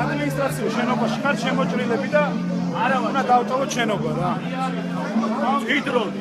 ადმინისტრაციული შენობაში ხარ შემოჭრილები და არა უნდა დავტოვოთ შენობა რა. ჰიდროლი.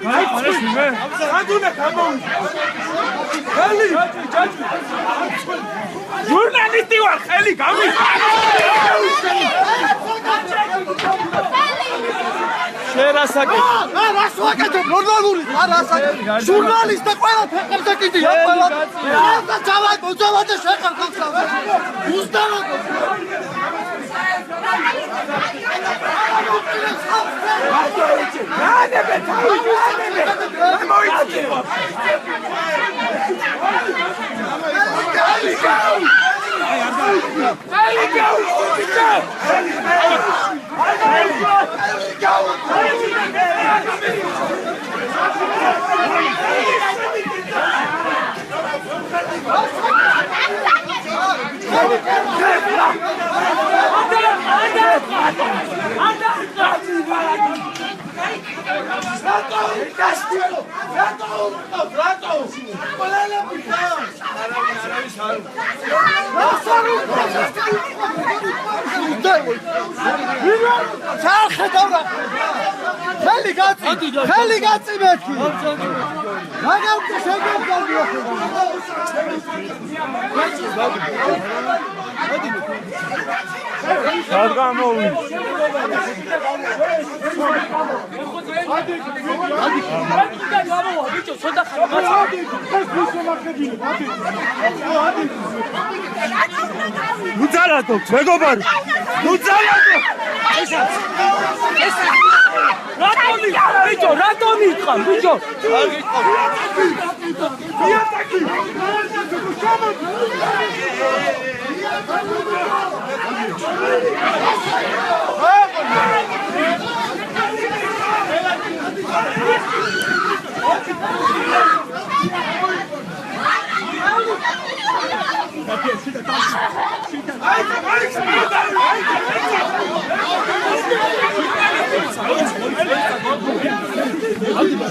Vai, ჟურნალისტი ვარ, ხელი გამი. შერასაკეთე. რას ვაკეთებ? ნორმალური, რასაკეთე? ჟურნალისტი ყველა ფეხებზე კიდია, ყველა. რა დავაი, მოძავადე შეხარ ხალხს. უსტავად. ხელი გაწი მეთქი. მაგალ შეგებდები ახლა. რადგან მოვი. უძალადო, მეგობარი. უძალადო. რატომი ბიჭო, რატომი იყავ ბიჭო?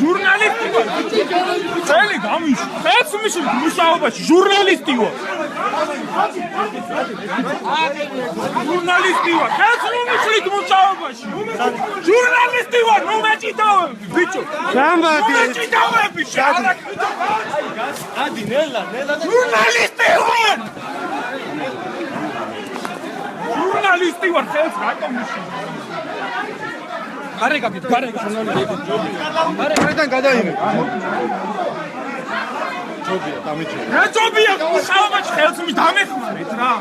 ჟურნალისტი ვარ. წელი გამიშ. ეს მისი მუშაობაში ჟურნალისტი ვარ. ჟურნალისტი ვარ. ეს მისით მუშაობაში. ჟურნალისტი ვარ. ნუ მეჭიდავები, ბიჭო. გამადი. მეჭიდავები, შარაკ. ადი ნელა. ჟურნალისტი ვარ. ჟურნალისტი ვარ, ეს რატომ მისი? გარე გაგით, გარე ჟურნალისტი. გარედან გადაიმე. ჯობია, დამეჭირე. რა ჯობია, მუშაობაში ხელს დამეხმარეთ რა.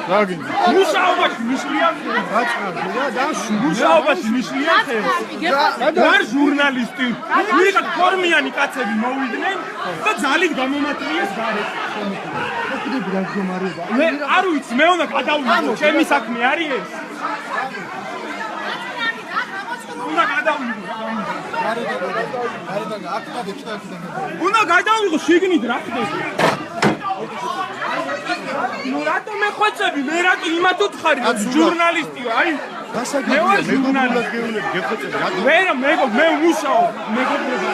რა გინდა? მუშაობაში მიშლიან ხელს. გაწყარდია და მუშაობაში მიშლიან ხელს. რა ჟურნალისტი? ვიღაც ფორმიანი კაცები მოვიდნენ და ძალით გამომატვიეს გარეთ. მე არ ვიცი, მე უნდა გადავიდო, ჩემი საქმე არის ეს. უნდა გადავიდო. უნდა გადავიღო შიგნით რა ხდება? ნუ რატომ მეხვეწები? მე რატო იმათ უთხარი? ჟურნალისტი ვარ, აი. მე ვარ ჟურნალისტი. მე მუშაობ, მეგობრებო.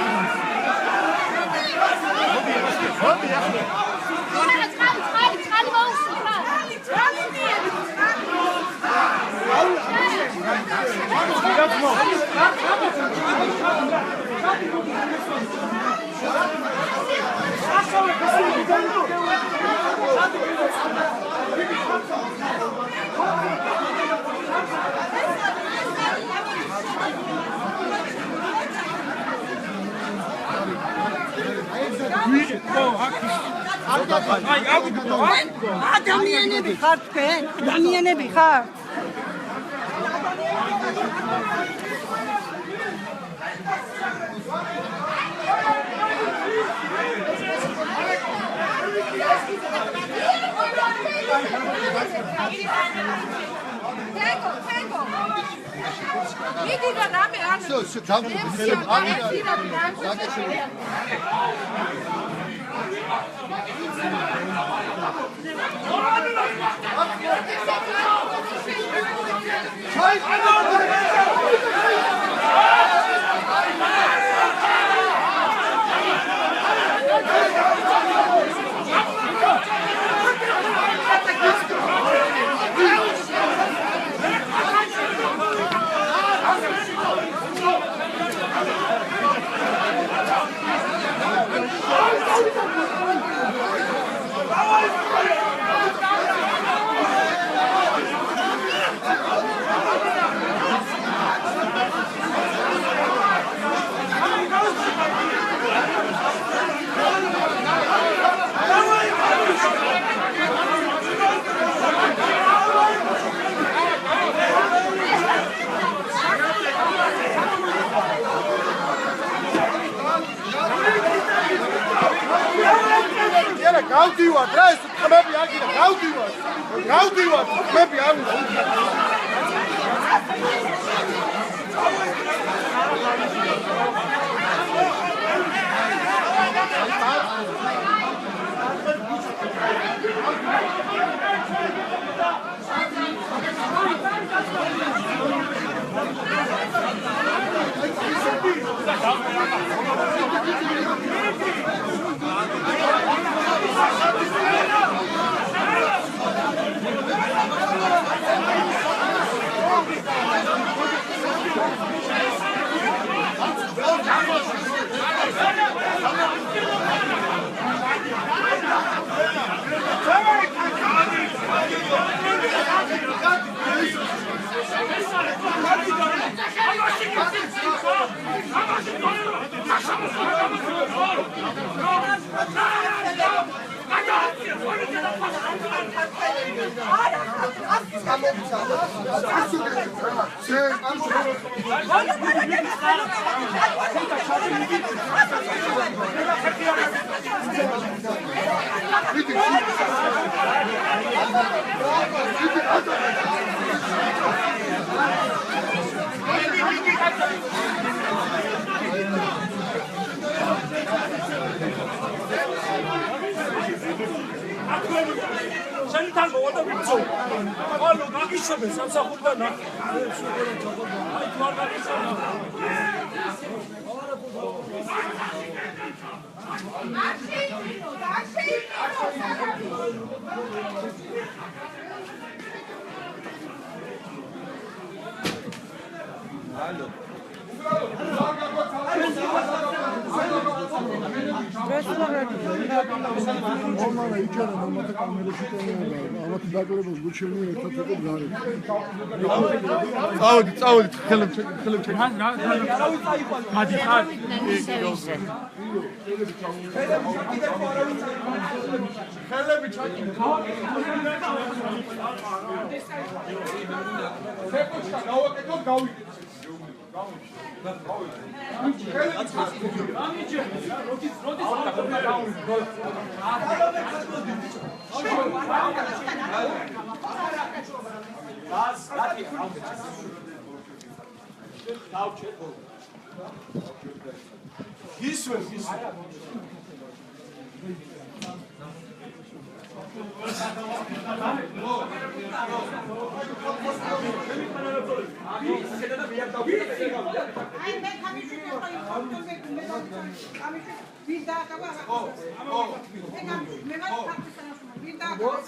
ადამიანები ხართ თქვენ? ადამიანები ხართ? მიდი და რამე არ გავდივართ რა ეს ხმები აგირა გავდივართ ხმები აღუდა შენთან მოვიდა ვიცო. ალო გაგიშობე სამსახურიდან. აი თუ არ გაგიშობე. ალო ნორმალა იჭერა მომათა კამერაში ამათ დაკლებულ გუჩენი ერთად იყო გარე. წავედით ხელებს ჩეკ. მადი ხარ. ხელები ჩაკი. ფეკუჩკა გავაკეთოთ გავიდეთ.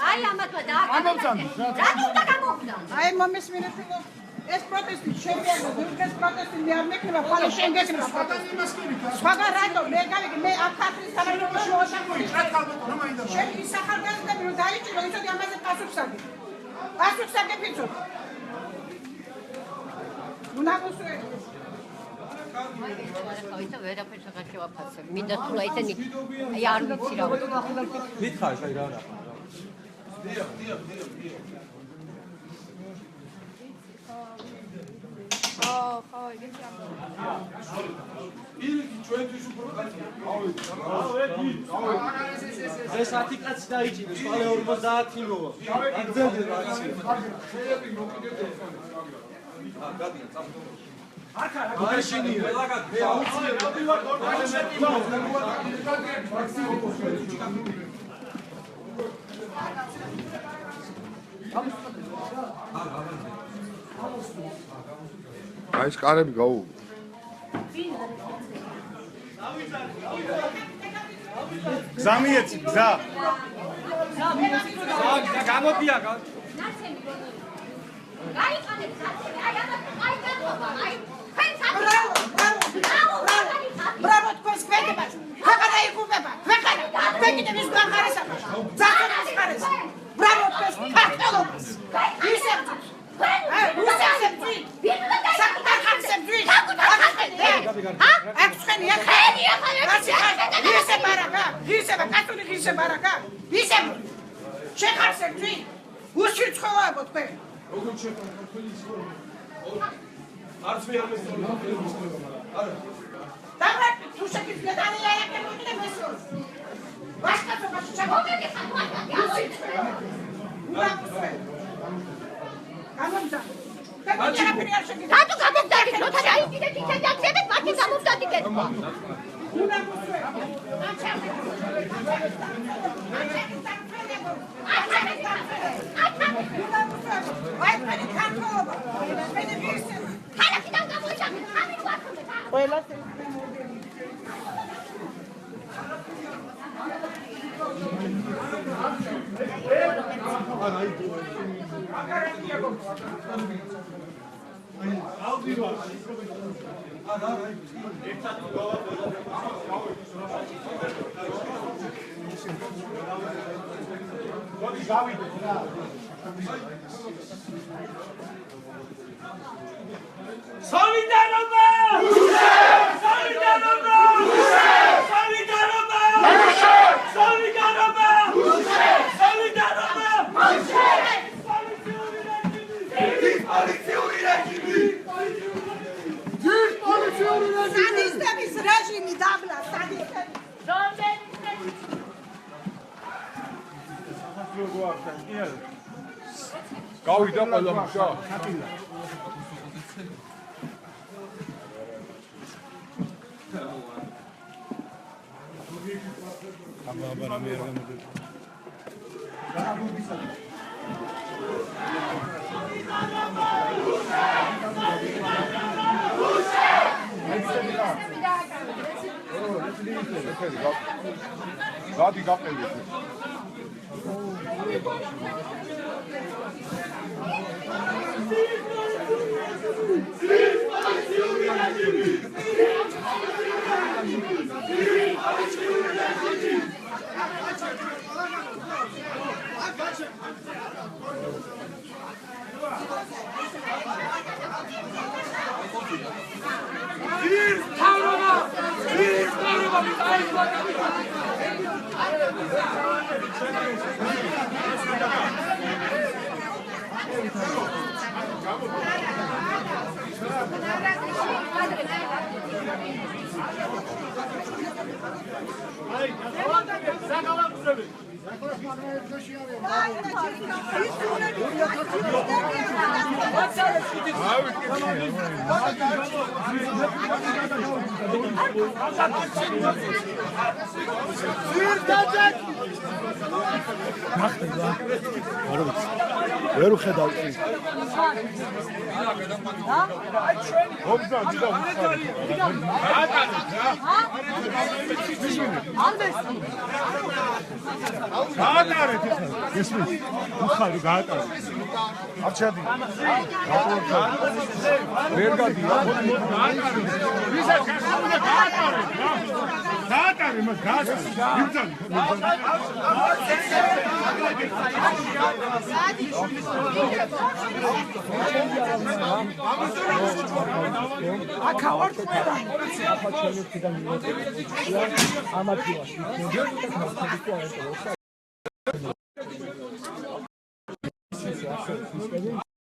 აი ამათვა დააკავე. რატო უნდა გამოვიდა? აი მომისმინეთ რომ ეს პროტესტი შეიძლება ეს პროტესტი მე არ მექნება ხალხი შენ გეკნება სხვაგან რატო მე გავიგე მე აქ ხალხის თანამდებობაში ვაშახული შენ ის ახალგაზრდები რომ დაიჭირო იცოდი ამაზე პასუხსაგე ფიცო უნაგოსვე ხავითა ვერაფერს აღარ შევაფასებ. მინდა თუ ისინი აი არ ვიცი რა. მითხარ აი რა. ხო, ეგეთი ამ. ირიქი ჩვენთვის უფრო ეს 10 კაცი დაიჭირეს, ყალე 50 მოვა. აგზელზე რაცი. გადიან, წამო. მაშინია. მე აუცილებლად დავდივარ გორგანში. აი ეს კარები გაუ. გზამიეცი გზა. გამოდია. გაიყანეთ საცი. აი ამათ აი გახობა. აი ხენ საცი. ბრavo თქვენს გვერდებას ქვეყანა იგუბება ქვეყანა თქვენი ის განხარესება ძახონას ხარეს ბრavo თქვენს ქართველობას ისე Solidarობა! Solidarობა! Solidarობა! Solidarობა! Solidarობა! სადისტების რეჟიმი დაბლა, სადისტების. გავიდა ყველა მუშა. აბა რამე არ გამოდი. გადი გაყენე. ვერ უხედავ კი. გაატარეთ ესმის. უხარი გაატარეთ. არ ჩადი. ვერ გადი. ვისა უნდა გაატარეთ. გაატარე მას გაატარე. ამათ